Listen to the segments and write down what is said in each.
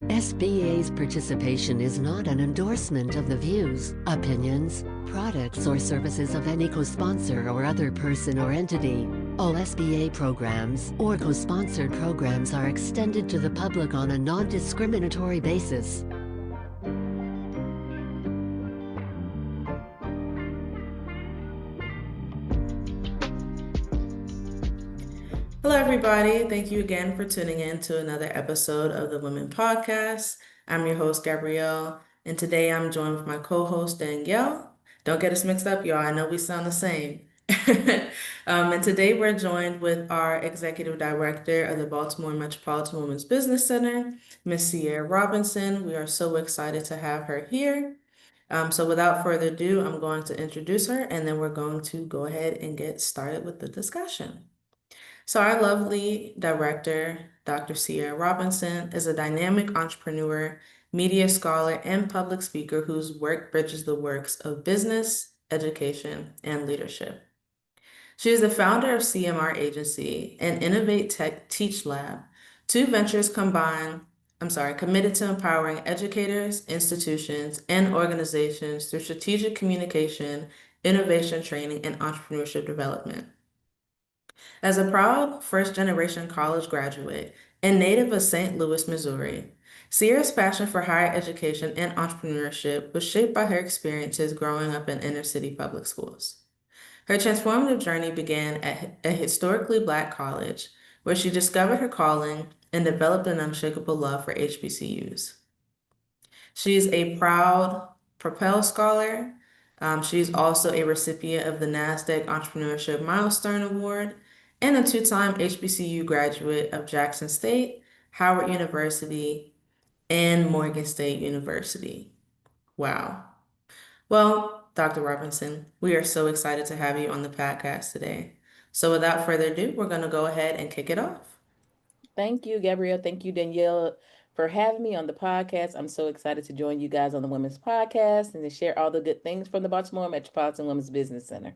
SBA's participation is not an endorsement of the views, opinions, products, or services of any co-sponsor or other person or entity. All SBA programs or co-sponsored programs are extended to the public on a non-discriminatory basis. Hello, everybody. Thank you again for tuning in to another episode of the W.O.M.E.N podcast. I'm your host, Gabrielle, and today I'm joined with my co-host, Danielle. Don't get us mixed up, y'all. I know we sound the same. And today we're joined with our executive director of the Baltimore Metropolitan Women's Business Center, Miss Cierra Robinson. We are so excited to have her here. So without further ado, I'm going to introduce her, and then we're going to go ahead and get started with the discussion. So, our lovely director, Dr. Cierra Robinson, is a dynamic entrepreneur, media scholar, and public speaker whose work bridges the works of business, education, and leadership. She is the founder of CMR Agency and Innovate Tech Teach Lab, two ventures committed to empowering educators, institutions, and organizations through strategic communication, innovation training, and entrepreneurship development. As a proud first generation college graduate and native of St. Louis, Missouri, Sierra's passion for higher education and entrepreneurship was shaped by her experiences growing up in inner city public schools. Her transformative journey began at a historically Black college, where she discovered her calling and developed an unshakable love for HBCUs. She is a proud Propel Scholar. She's also a recipient of the NASDAQ Entrepreneurship Milestone Award and a two-time HBCU graduate of Jackson State, Howard University, and Morgan State University. Wow. Well, Dr. Robinson, we are so excited to have you on the podcast today. So without further ado, we're going to go ahead and kick it off. Thank you, Gabrielle. Thank you, Danielle, for having me on the podcast. I'm so excited to join you guys on the Women's Podcast and to share all the good things from the Baltimore Metropolitan Women's Business Center.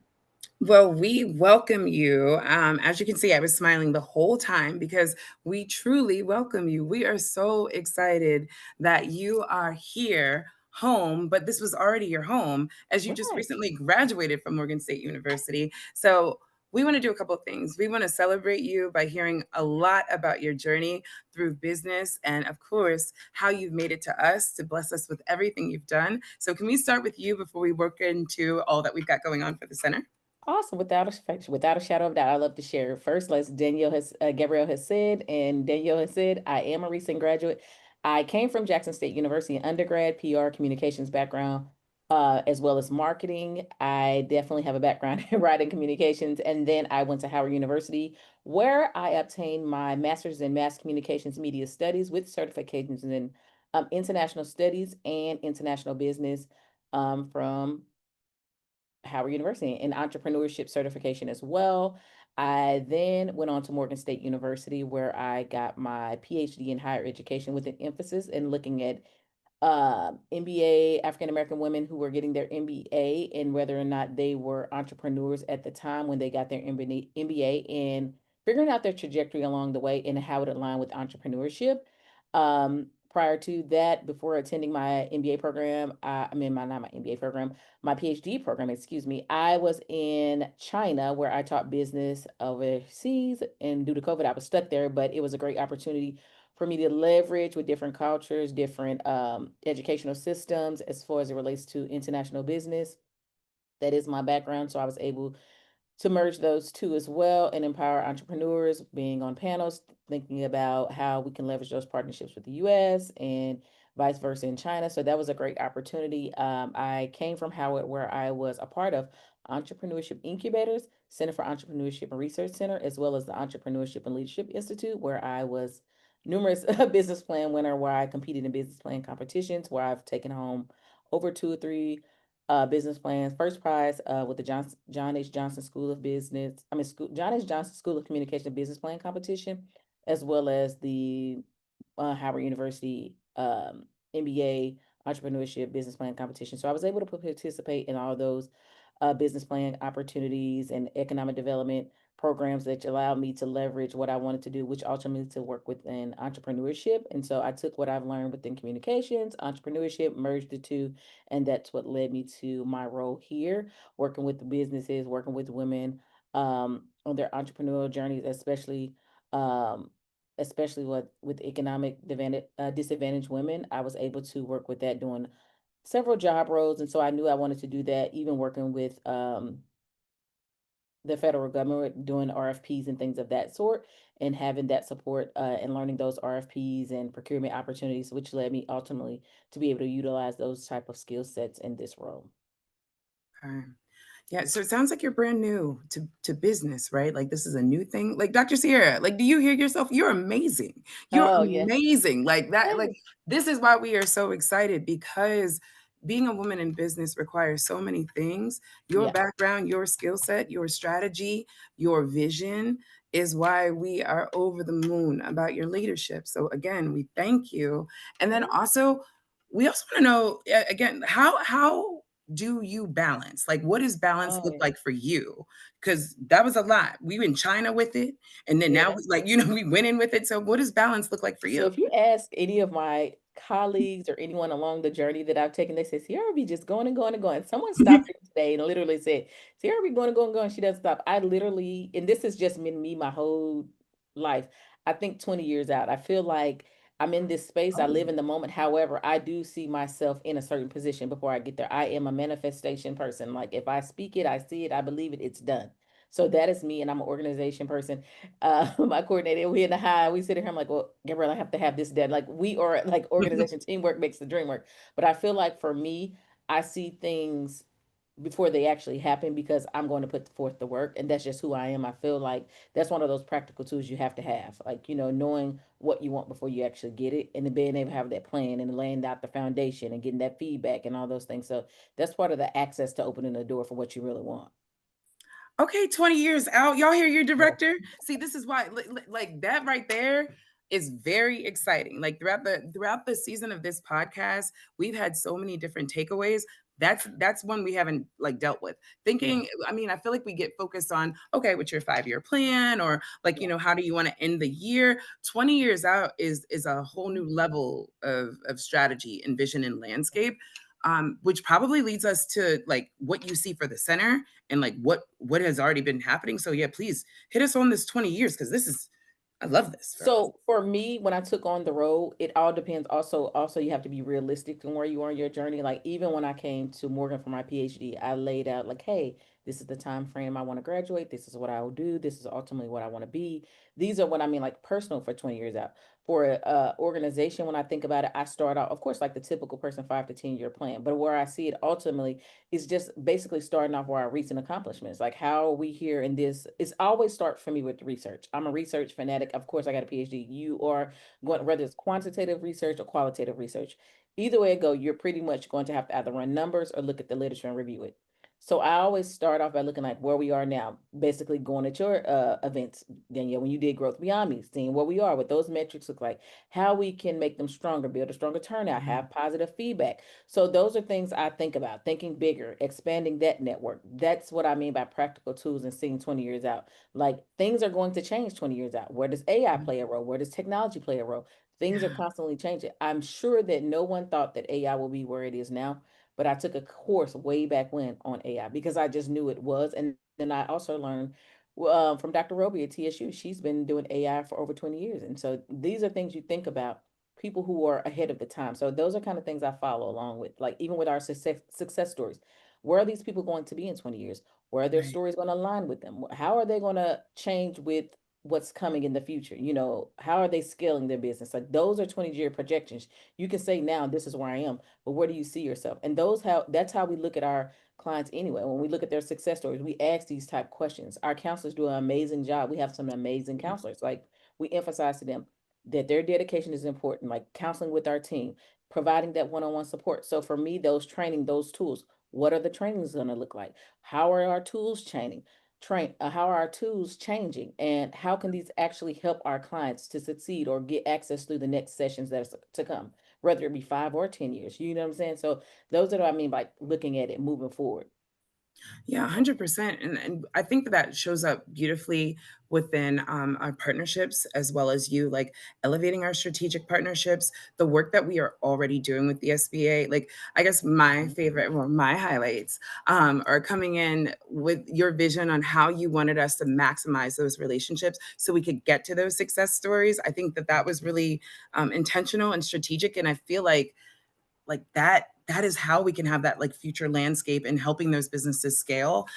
Well, we welcome you. As you can see, I was smiling the whole time because we truly welcome you. We are so excited that you are here home, but this was already your home as you just Right. recently graduated from Morgan State University. So we want to do a couple of things. We want to celebrate you by hearing a lot about your journey through business and, of course, how you've made it to us to bless us with everything you've done. So can we start with you before we work into all that we've got going on for the center? Awesome. Without a shadow of doubt, I love to share. First, let's Gabrielle has said, and Danielle has said, I am a recent graduate. I came from Jackson State University in undergrad, PR, communications background, as well as marketing. I definitely have a background in writing communications, and then I went to Howard University, where I obtained my master's in mass communications media studies with certifications in international studies and international business from Howard University and entrepreneurship certification as well. I then went on to Morgan State University where I got my PhD in higher education with an emphasis in looking at MBA African American women who were getting their MBA and whether or not they were entrepreneurs at the time when they got their MBA and figuring out their trajectory along the way and how it aligned with entrepreneurship. Prior to that, before attending my MBA program, I mean, not my MBA program, my PhD program, excuse me, I was in China where I taught business overseas. And due to COVID, I was stuck there, but it was a great opportunity for me to leverage with different cultures, different educational systems as far as it relates to international business. That is my background. So I was able to merge those two as well and empower entrepreneurs, being on panels, thinking about how we can leverage those partnerships with the US and vice versa in China. So that was a great opportunity. I came from Howard, where I was a part of Entrepreneurship Incubators, Center for Entrepreneurship and Research Center, as well as the Entrepreneurship and Leadership Institute, where I was numerous business plan winner, where I competed in business plan competitions, where I've taken home over two or three business plans. First prize with the John H. Johnson School of Business. John H. Johnson School of Communication and Business Plan competition, as well as the Howard University MBA Entrepreneurship Business Plan competition. So I was able to participate in all those business plan opportunities and economic development programs that allowed me to leverage what I wanted to do, which ultimately to work within entrepreneurship. And so I took what I've learned within communications, entrepreneurship, merged the two, and that's what led me to my role here, working with the businesses, working with women on their entrepreneurial journeys, um, especially with economic disadvantaged women. I was able to work with that doing several job roles, and so I knew I wanted to do that, even working with the federal government doing RFPs and things of that sort, and having that support and learning those RFPs and procurement opportunities, which led me ultimately to be able to utilize those type of skill sets in this role. Okay. Yeah, so it sounds like you're brand new to business, right? Like this is a new thing. Like Dr. Sierra, like do you hear yourself? You're amazing. You're Oh yeah. amazing. Like that, like Thanks. this is why we are so excited because being a woman in business requires so many things. Your Yeah. background, your skill set, your strategy, your vision is why we are over the moon about your leadership. So again, we thank you. And then also we also want to know again how do you balance? Like, what does balance Oh look yeah. like for you? Because that was a lot. We were in China with it, and then now, Yeah. we, like, you know, we went in with it. So, what does balance look like for So you? if you ask any of my colleagues or anyone along the journey that I've taken, they say, Sierra be just going and going and going. Someone stopped me today and literally said, Sierra be going and going and going. She doesn't stop. I literally, and this has just been me my whole life. I think 20 years out. I feel like I'm in this space. I Oh, live in the moment. However, I do see myself in a certain position before I get there. I am a manifestation person. Like if I speak it, I see it, I believe it, it's done. So that is me, and I'm an organization person. My coordinator, we in the high, we sit here, I'm like, well, Gabrielle, I have to have this done. Like we are like organization teamwork makes the dream work. But I feel like for me, I see things before they actually happen because I'm going to put forth the work, and that's just who I am. I feel like that's one of those practical tools you have to have, like knowing what you want before you actually get it, and then being able to have that plan and laying out the foundation and getting that feedback and all those things. So that's part of the access to opening the door for what you really want. okay, 20 years out. Y'all hear your Yeah. director? See, this is why like that right there is very exciting. Like throughout the season of this podcast, we've had so many different takeaways. That's one we haven't like dealt with. Yeah. Thinking, I mean, I feel like we get focused on, okay, what's your 5-year plan? Or like, Yeah. how do you want to end the year? 20 years out is a whole new level of strategy and vision and landscape. Which probably leads us to like what you see for the center and like what has already been happening. So yeah, please hit us on this 20 years because this is I love this for us. So for me, when I took on the role, it all depends. Also, you have to be realistic in where you are in your journey. Like even when I came to Morgan for my PhD, I laid out like, hey, this is the time frame I want to graduate. This is what I will do. This is ultimately what I want to be. These are what I mean, like personal for 20 years out. For a organization, when I think about it, I start out, of course, like the typical person, 5 to 10 year plan. But where I see it ultimately is just basically starting off where our recent accomplishments. Like how are we here in this? It's always start for me with research. I'm a research fanatic. Of course, I got a PhD. You are going whether it's quantitative research or qualitative research. Either way it go, you're pretty much going to have to either run numbers or look at the literature and review it. So I always start off by looking like where we are now, basically going at your events, Danielle, when you did Growth Beyond Me, seeing where we are, what those metrics look like, how we can make them stronger, build a stronger turnout, Mhm. have positive feedback. So those are things I think about, thinking bigger, expanding that network. That's what I mean by practical tools and seeing 20 years out. Like things are going to change 20 years out. Where does AI play a role? Where does technology play a role? Things are Yeah. constantly changing. I'm sure that no one thought that AI will be where it is now, but I took a course way back when on AI because I just knew it was. And then I also learned from Dr. Roby at TSU. She's been doing AI for over 20 years. And so these are things you think about, people who are ahead of the time. So those are kind of things I follow along with, like even with our success stories. Where are these people going to be in 20 years? Where are their Right. stories going to align with them? How are they going to change with what's coming in the future? How are they scaling their business? Like those are 20-year projections. You can say now, this is where I am, but where do you see yourself? And that's how we look at our clients anyway. When we look at their success stories, we ask these type questions. Our counselors do an amazing job. We have some amazing counselors. Like we emphasize to them that their dedication is important, like counseling with our team, providing that one-on-one support. So for me, those tools, what are the trainings going to look like? How are our tools how are our tools changing, and how can these actually help our clients to succeed or get access through the next sessions that's to come, whether it be 5 or 10 years? You know what I'm saying? So those are what I mean by looking at it moving forward. Yeah, 100%. And I think that that shows up beautifully within our partnerships, as well as you like elevating our strategic partnerships, the work that we are already doing with the SBA. Like, I guess my Mhm. favorite or my highlights are coming in with your vision on how you wanted us to maximize those relationships so we could get to those success stories. I think that that was really intentional and strategic. And I feel like that is how we can have that like future landscape and helping those businesses scale.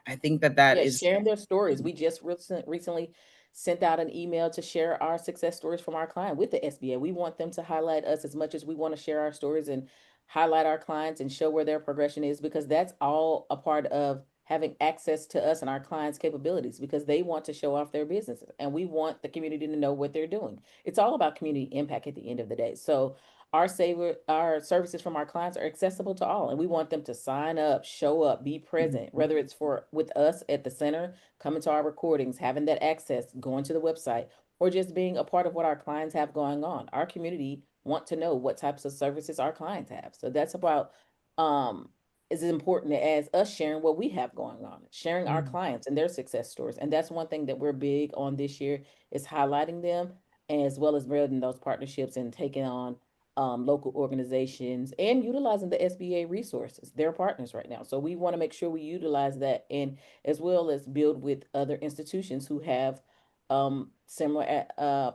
I think that that Yeah, is sharing their stories. We just recently sent out an email to share our success stories from our client with the SBA. We want them to highlight us as much as we want to share our stories and highlight our clients and show where their progression is, because that's all a part of having access to us and our clients' capabilities, because they want to show off their businesses and we want the community to know what they're doing. It's all about community impact at the end of the day. So our services from our clients are accessible to all, and we want them to sign up, show up, be present, whether it's for with us at the center, coming to our recordings, having that access, going to the website, or just being a part of what our clients have going on. Our community want to know what types of services our clients have. So that's about um is important as us sharing what we have going on, sharing our mm, clients and their success stories. And that's one thing that we're big on this year, is highlighting them, as well as building those partnerships and taking on local organizations and utilizing the SBA resources. They're partners right now. So we want to make sure we utilize that, and as well as build with other institutions who have similar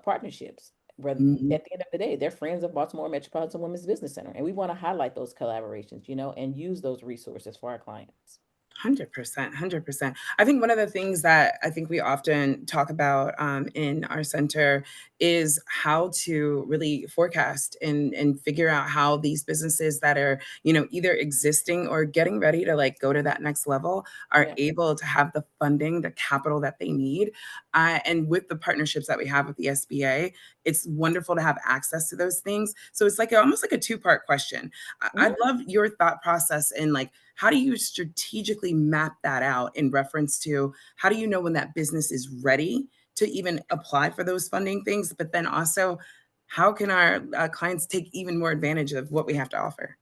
partnerships. Where mhm. at the end of the day, they're friends of Baltimore Metropolitan Women's Business Center. And we want to highlight those collaborations, and use those resources for our clients. 100%, 100%. I think one of the things that I think we often talk about in our center is how to really forecast and figure out how these businesses that are, either existing or getting ready to like go to that next level are Yeah. able to have the funding, the capital that they need. And with the partnerships that we have with the SBA, it's wonderful to have access to those things. So it's like almost like a two-part question. I'd Mhm. love your thought process in like, how do you strategically map that out in reference to how do you know when that business is ready to even apply for those funding things? But then also, how can our clients take even more advantage of what we have to offer?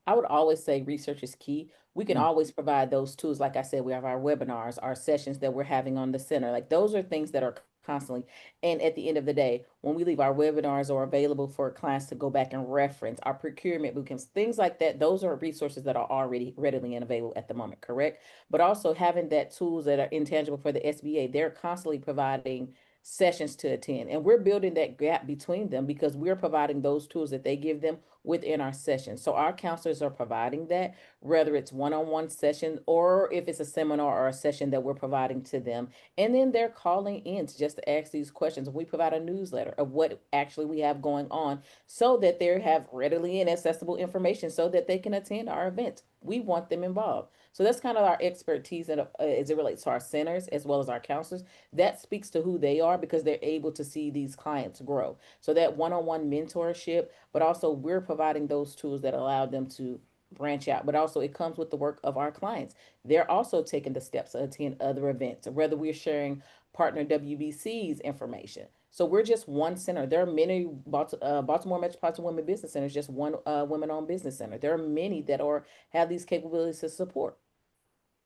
I would always say research is key. We can Mm, always provide those tools. Like I said, we have our webinars, our sessions that we're having on the center. Like those are things that are constantly. And at the end of the day, when we leave, our webinars are available for clients to go back and reference our procurement bootcamps, things like that. Those are resources that are already readily and available at the moment, correct? But also having that tools that are intangible for the SBA, they're constantly providing sessions to attend. And we're building that gap between them because we're providing those tools that they give them within our sessions. So our counselors are providing that, whether it's one-on-one session or if it's a seminar or a session that we're providing to them. And then they're calling in to just to ask these questions. We provide a newsletter of what actually we have going on so that they have readily and accessible information so that they can attend our events. We want them involved. So that's kind of our expertise as it relates to our centers as well as our counselors. That speaks to who they are because they're able to see these clients grow. So that one-on-one mentorship, but also we're providing those tools that allow them to branch out. But also it comes with the work of our clients. They're also taking the steps to attend other events, whether we're sharing partner WBC's information. So we're just one center. There are many Baltimore Metropolitan Women Business Centers, just one women-owned business center. There are many that are have these capabilities to support.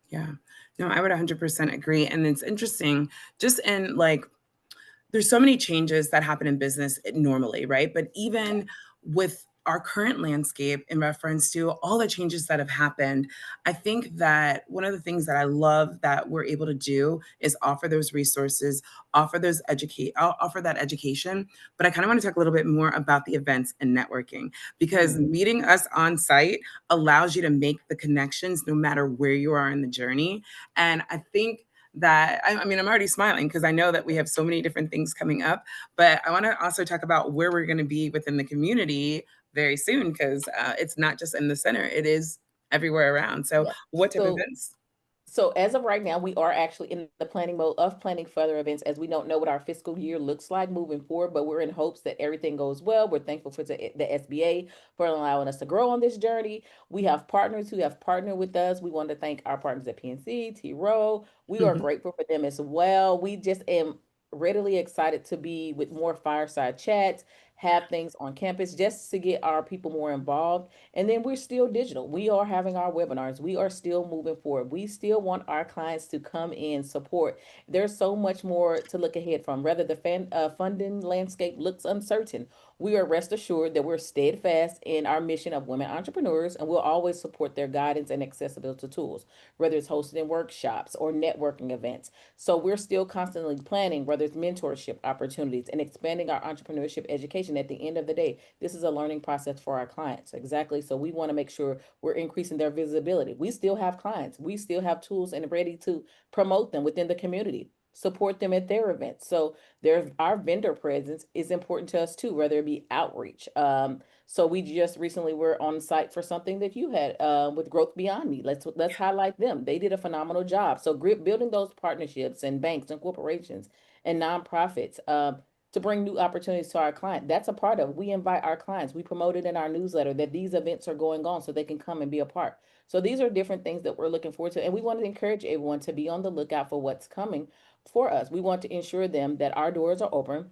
yeah. No, I would 100% agree. And it's interesting, just in like there's so many changes that happen in business normally, right? But Yeah. even with our current landscape in reference to all the changes that have happened, I think that one of the things that I love that we're able to do is offer those resources, offer that education. But I kind of want to talk a little bit more about the events and networking because Mm. meeting us on site allows you to make the connections no matter where you are in the journey. And I think that I mean, I'm already smiling because I know that we have so many different things coming up, but I want to also talk about where we're going to be within the community very soon because it's not just in the center, it is everywhere around. So, Yeah. what type of So events? So as of right now, we are actually in the planning mode of planning further events as we don't know what our fiscal year looks like moving forward, but we're in hopes that everything goes well. We're thankful for the SBA for allowing us to grow on this journey. We have partners who have partnered with us. We want to thank our partners at PNC, T Row. We are grateful for them as well. We just am readily excited to be with more fireside chats, have things on campus just to get our people more involved. And then we're still digital. We are having our webinars. We are still moving forward. We still want our clients to come in, support. There's so much more to look ahead from. Whether the funding landscape looks uncertain, we are rest assured that we're steadfast in our mission of women entrepreneurs, and we'll always support their guidance and accessibility tools, whether it's hosting workshops or networking events. So we're still constantly planning, whether it's mentorship opportunities and expanding our entrepreneurship education. At the end of the day, this is a learning process for our clients. Exactly. So we want to make sure we're increasing their visibility. We still have clients. We still have tools and ready to promote them within the community, support them at their events. So there's our vendor presence is important to us too, whether it be outreach. So we just recently were on site for something that you had with Growth Beyond Me. Let's highlight them. They did a phenomenal job. So building those partnerships and banks and corporations and nonprofits to bring new opportunities to our client. That's a part of it. We invite our clients. We promote it in our newsletter that these events are going on so they can come and be a part. So these are different things that we're looking forward to, and we want to encourage everyone to be on the lookout for what's coming for us. We want to ensure them that our doors are open,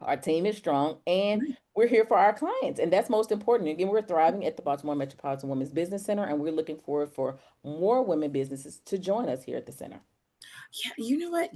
our team is strong, and we're here for our clients. And that's most important. Again, we're thriving at the Baltimore Metropolitan Women's Business Center, and we're looking forward for more women businesses to join us here at the center. Yeah, you know what?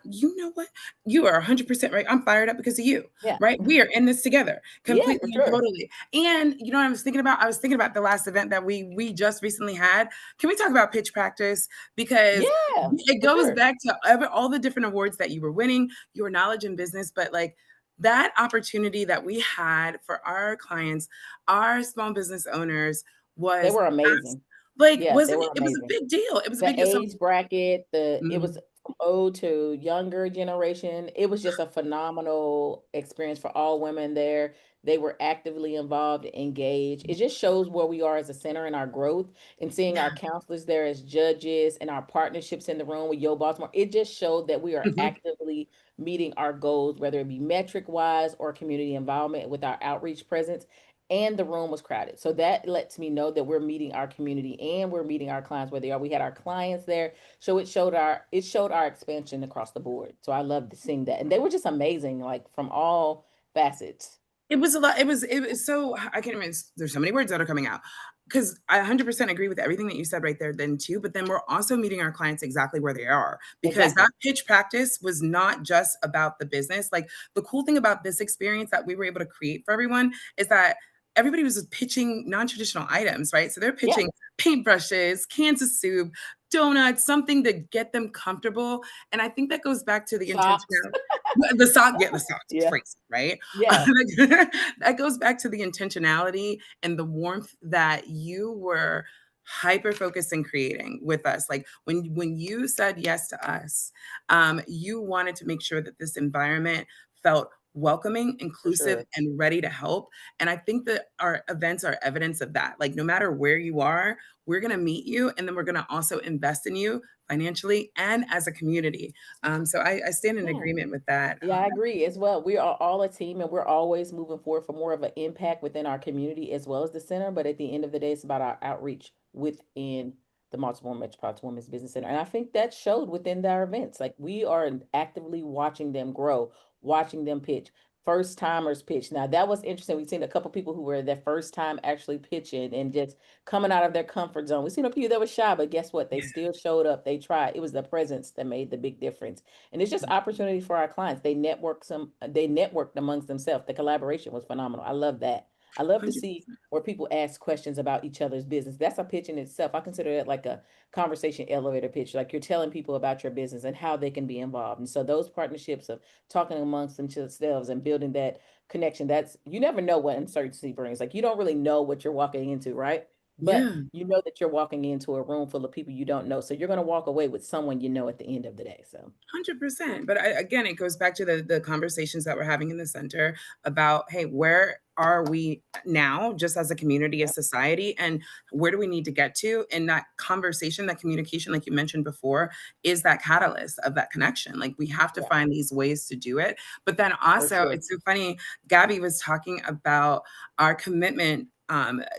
You know what? You are 100% right. I'm fired up because of you, Yeah. right? We are in this together Yeah, for completely and sure. totally. And you know what I was thinking about? I was thinking about the last event that we just recently had. Can we talk about pitch practice? Because Yeah, it for goes sure. back to all the different awards that you were winning, your knowledge in business, but like that opportunity that we had for our clients, our small business owners They was were amazing. like, Yeah, they wasn't were it? It was a amazing. big deal. It was a The big deal. So age bracket, it mm, was from old to younger generation. It was just a phenomenal experience for all women there. They were actively involved, engaged. It just shows where we are as a center in our growth, and seeing our yeah. counselors there as judges and our partnerships in the room with Yo Baltimore. It just showed that we are Mhm. actively meeting our goals, whether it be metric wise or community involvement with our outreach presence. And the room was crowded. So that lets me know that we're meeting our community and we're meeting our clients where they are. We had our clients there. So it showed our expansion across the board. So I loved seeing that. And they were just amazing, like from all facets. It was a lot. It was so I can't even. There's so many words that are coming out because I 100% agree with everything that you said right there. Then too, but then we're also meeting our clients exactly where they are because Exactly. that pitch practice was not just about the business. Like the cool thing about this experience that we were able to create for everyone is that everybody was just pitching non-traditional items, right? So they're Yeah. pitching paintbrushes, cans of soup, donuts, something to get them comfortable. And I think that goes back to the Socks. intentionality. The socks, Yeah. crazy, right? Yeah. That goes back to the intentionality and the warmth that you were hyper focused in creating with us. Like when you said yes to us, you wanted to make sure that this environment felt welcoming, For inclusive, sure. and ready to help. And I think that our events are evidence of that. Like no matter where you are, we're going to meet you, and then we're going to also invest in you financially and as a community. So I stand in Yeah. agreement with that. Yeah, I agree as well. We are all a team and we're always moving forward for more of an impact within our community as well as the center. But at the end of the day, it's about our outreach within the Baltimore Metropolitan Women's Business Center. And I think that showed within our events. Like we are actively watching them grow, watching them pitch. First timers pitch. Now that was interesting. We've seen a couple people who were their first time actually pitching and just coming out of their comfort zone. We've seen a few that were shy, but guess what? They still showed up. They tried. It was the presence that made the big difference. And it's just opportunity for our clients. They networked amongst themselves. The collaboration was phenomenal. I love that. I love to see 100%. where people ask questions about each other's business. That's a pitch in itself. I consider it like a conversation elevator pitch. Like you're telling people about your business and how they can be involved. And so those partnerships of talking amongst themselves and building that connection, that's you never know what uncertainty brings. Like you don't really know what you're walking into, right? But Yeah. you know that you're walking into a room full of people you don't know. So you're going to walk away with someone you know at the end of the day. So 100%. But again, it goes back to the conversations that we're having in the center about, hey, where are we now, just as a community, as yeah, society, and where do we need to get to? And that conversation, that communication, like you mentioned before, is that catalyst of that connection. Like we have to yeah, find these ways to do it. But then for also, sure. it's so funny. Gabby was talking about our commitment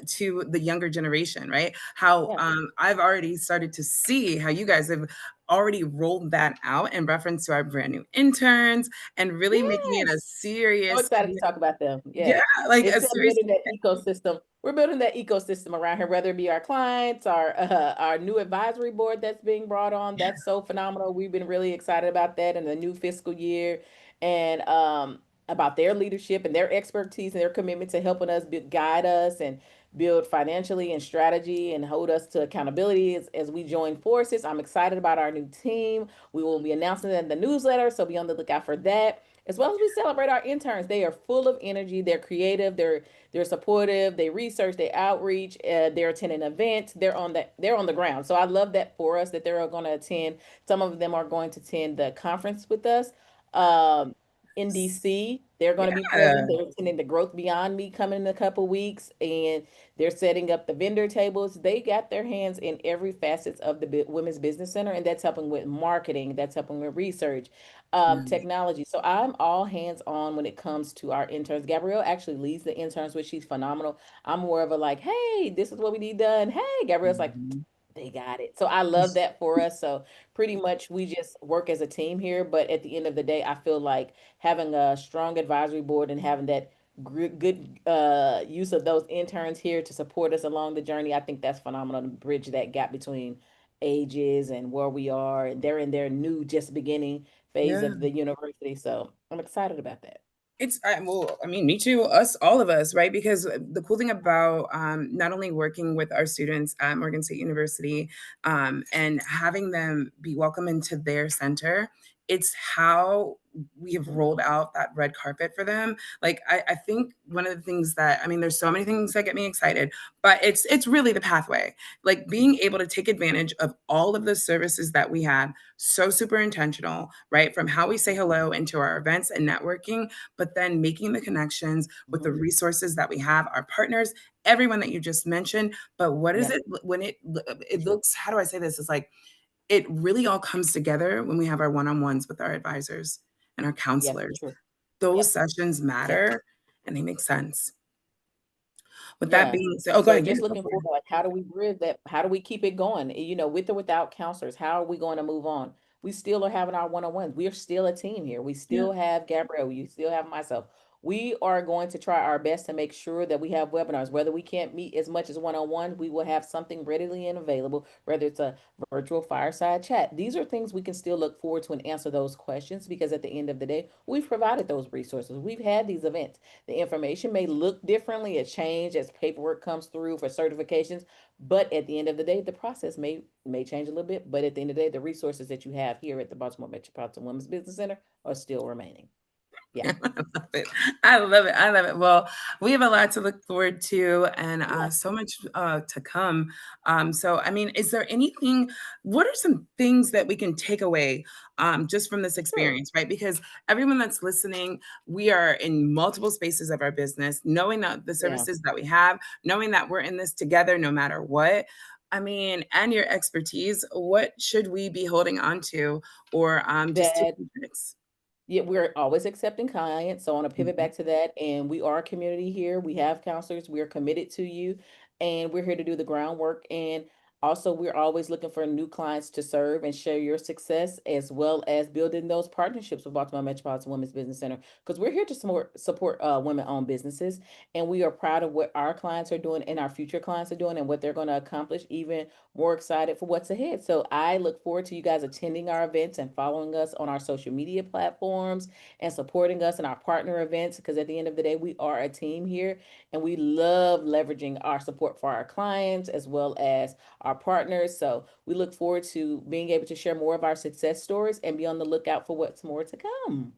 to the younger generation, right? How Yeah, I've already started to see how you guys have already rolled that out in reference to our brand new interns and really making it a Yes. So serious excited to talk about them. yeah, Yes. like a It's serious building that ecosystem. We're building that ecosystem around here, whether it be our clients, our new advisory board that's being brought on. That's so phenomenal. We've been really excited about that in the new fiscal year and about their leadership and their expertise and their commitment to helping us guide us and build financially and strategy and hold us to accountability as we join forces. I'm excited about our new team. We will be announcing it in the newsletter, so be on the lookout for that. As well as we celebrate our interns. They are full of energy. They're creative. They're supportive. They research. They outreach. They're attending events. They're on the ground. So I love that for us that they're going to attend. Some of them are going to attend the conference with us. Um, in DC, they're going to be present. yeah. They're attending the Growth Beyond Me coming in a couple weeks, and they're setting up the vendor tables. They got their hands in every facets of the Women's Business Center, and that's helping with marketing. That's helping with research, Mm, technology. So I'm all hands on when it comes to our interns. Gabrielle actually leads the interns, which she's phenomenal. I'm more of a like, hey, this is what we need done. Hey, Gabrielle's like, mhm. they got it. So I love that for us. So pretty much we just work as a team here. But at the end of the day, I feel like having a strong advisory board and having that good use of those interns here to support us along the journey, I think that's phenomenal to bridge that gap between ages and where we are. And they're in their new, just beginning phase Yeah. of the university. So I'm excited about that. It's well, I mean, me too, us, all of us, right? Because the cool thing about not only working with our students at Morgan State University and having them be welcome into their center, it's how we have rolled out that red carpet for them. Like, I think one of the things that, I mean, there's so many things that get me excited, but it's really the pathway. Like being able to take advantage of all of the services that we have, so super intentional, right? From how we say hello into our events and networking, but then making the connections with the Mhm. resources that we have, our partners, everyone that you just mentioned. But what is Yeah, it when it looks, how do I say this? It's like it really all comes together when we have our one-on-ones with our advisors and our yeah, for counselors. sure. Those Yep. sessions Yep. matter and they make sense. With that Yeah. being said, oh, go So ahead. Yeah, just go looking for forward, it. like, how do we bridge that? How do we keep it going? With or without counselors, how are we going to move on? We still are having our one-on-ones. We are still a team here. We Yeah. still have Gabrielle. You still have myself. We are going to try our best to make sure that we have webinars. Whether we can't meet as much as one-on-one, we will have something readily and available, whether it's a virtual fireside chat. These are things we can still look forward to and answer those questions because at the end of the day, we've provided those resources. We've had these events. The information may look differently, it change as paperwork comes through for certifications, but at the end of the day, the process may change a little bit. But at the end of the day, the resources that you have here at the Baltimore Metropolitan Women's Business Center are still remaining. Yeah. I love it. I love it. I love it. Well, we have a lot to look forward to and Yeah. so much to come. So, I mean, is there anything, what are some things that we can take away just from this Sure. experience, right? Because everyone that's listening, we are in multiple spaces of our business, knowing that the Yeah. services that we have, knowing that we're in this together no matter what. I mean, and your expertise, what should we be holding on to or just That taking tricks? Yeah, we're always accepting clients. So I want to pivot Mhm. back to that. And we are a community here. We have counselors. We are committed to you. And we're here to do the groundwork. And also, we're always looking for new clients to serve and share your success, as well as building those partnerships with Baltimore Metropolitan Women's Business Center. Because we're here to support women-owned businesses. And we are proud of what our clients are doing and our future clients are doing and what they're going to accomplish, even more excited for what's ahead. So I look forward to you guys attending our events and following us on our social media platforms and supporting us in our partner events because at the end of the day, we are a team here and we love leveraging our support for our clients as well as our partners. So we look forward to being able to share more of our success stories and be on the lookout for what's more to come.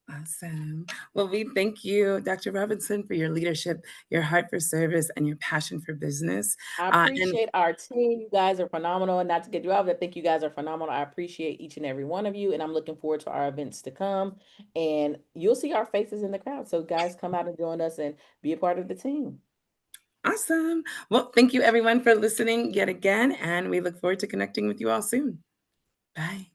Awesome. Well, we thank you, Dr. Robinson, for your leadership, your heart for service, and your passion for business. I And appreciate our team. You guys are phenomenal. And not to get you off, I think you guys are phenomenal. I appreciate each and every one of you. And I'm looking forward to our events to come. And you'll see our faces in the crowd. So, guys, come out and join us and be a part of the team. awesome. Well, thank you, everyone, for listening yet again. And we look forward to connecting with you all soon. Bye.